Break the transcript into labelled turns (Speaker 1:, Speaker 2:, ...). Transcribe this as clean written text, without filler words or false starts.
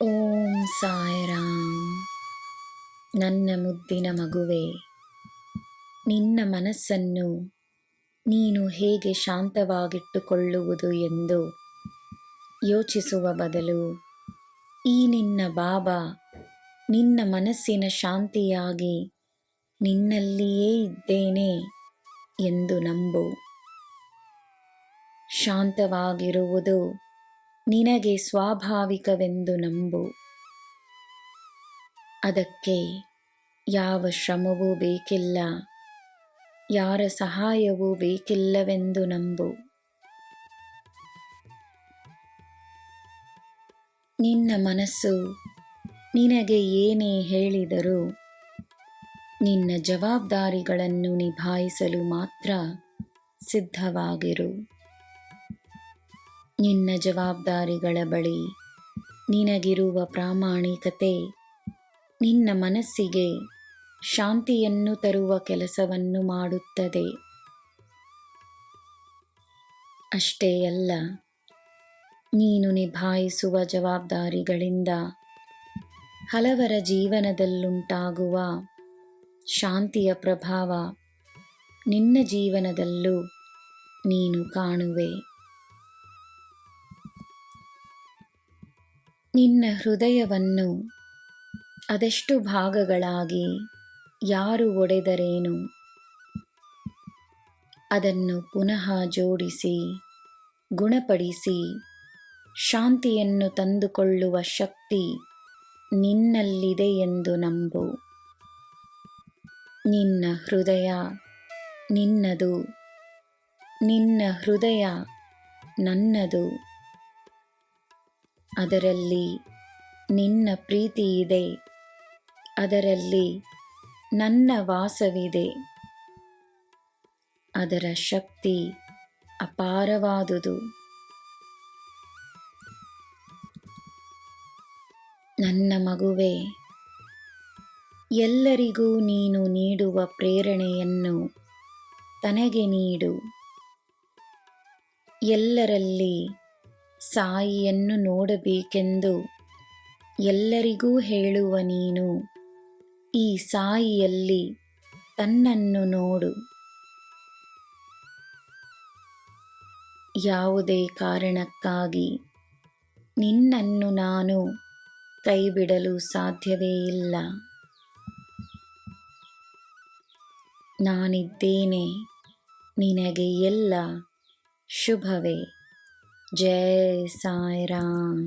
Speaker 1: ಓಂ ಸಾಯಿರಾಮ್. ನನ್ನ ಮುದ್ದಿನ ಮಗುವೆ, ನಿನ್ನ ಮನಸ್ಸನ್ನು ನೀನು ಹೇಗೆ ಶಾಂತವಾಗಿಟ್ಟುಕೊಳ್ಳುವುದು ಎಂದು ಯೋಚಿಸುವ ಬದಲು ಈ ನಿನ್ನ ಬಾಬಾ ನಿನ್ನ ಮನಸ್ಸಿನ ಶಾಂತಿಯಾಗಿ ನಿನ್ನಲ್ಲಿಯೇ ಇದ್ದೇನೆ ಎಂದು ನಂಬು. ಶಾಂತವಾಗಿರುವುದು ನಿನಗೆ ಸ್ವಾಭಾವಿಕವೆಂದು ನಂಬು. ಅದಕ್ಕೆ ಯಾವ ಶ್ರಮವೂ ಬೇಕಿಲ್ಲ, ಯಾರ ಸಹಾಯವೂ ಬೇಕಿಲ್ಲವೆಂದು ನಂಬು. ನಿನ್ನ ಮನಸ್ಸು ನಿನಗೆ ಏನೇ ಹೇಳಿದರೂ ನಿನ್ನ ಜವಾಬ್ದಾರಿಗಳನ್ನು ನಿಭಾಯಿಸಲು ಮಾತ್ರ ಸಿದ್ಧವಾಗಿರು. ನಿನ್ನ ಜವಾಬ್ದಾರಿಗಳ ಬಳಿ ನಿನಗಿರುವ ಪ್ರಾಮಾಣಿಕತೆ ನಿನ್ನ ಮನಸ್ಸಿಗೆ ಶಾಂತಿಯನ್ನು ತರುವ ಕೆಲಸವನ್ನು ಮಾಡುತ್ತದೆ. ಅಷ್ಟೇ ಅಲ್ಲ, ನೀನು ನಿಭಾಯಿಸುವ ಜವಾಬ್ದಾರಿಗಳಿಂದ ಹಲವರ ಜೀವನದಲ್ಲುಂಟಾಗುವ ಶಾಂತಿಯ ಪ್ರಭಾವ ನಿನ್ನ ಜೀವನದಲ್ಲೂ ನೀನು ಕಾಣುವೆ. ನಿನ್ನ ಹೃದಯವನ್ನು ಅದೆಷ್ಟು ಭಾಗಗಳಾಗಿ ಯಾರು ಒಡೆದರೇನು, ಅದನ್ನು ಪುನಃ ಜೋಡಿಸಿ ಗುಣಪಡಿಸಿ ಶಾಂತಿಯನ್ನು ತಂದುಕೊಳ್ಳುವ ಶಕ್ತಿ ನಿನ್ನಲ್ಲಿದೆ ಎಂದು ನಂಬು. ನಿನ್ನ ಹೃದಯ ನಿನ್ನದು, ನಿನ್ನ ಹೃದಯ ನನ್ನದು. ಅದರಲ್ಲಿ ನಿನ್ನ ಪ್ರೀತಿ ಇದೆ, ಅದರಲ್ಲಿ ನನ್ನ ವಾಸವಿದೆ. ಅದರ ಶಕ್ತಿ ಅಪಾರವಾದುದು. ನನ್ನ ಮಗುವೆ, ಎಲ್ಲರಿಗೂ ನೀನು ನೀಡುವ ಪ್ರೇರಣೆಯನ್ನು ತನಗೆ ನೀಡು. ಎಲ್ಲರಲ್ಲಿ ಸಾಯಿಯನ್ನು ನೋಡಬೇಕೆಂದು ಎಲ್ಲರಿಗೂ ಹೇಳುವ ನೀನು ಈ ಸಾಯಿಯಲ್ಲಿ ತನ್ನನ್ನು ನೋಡು. ಯಾವುದೇ ಕಾರಣಕ್ಕಾಗಿ ನಿನ್ನನ್ನು ನಾನು ಕೈಬಿಡಲು ಸಾಧ್ಯವೇ ಇಲ್ಲ. ನಾನಿದ್ದೇನೆ, ನಿನಗೆ ಎಲ್ಲ ಶುಭವೇ. ಜೈ ಸಾಯಿರಾಮ್.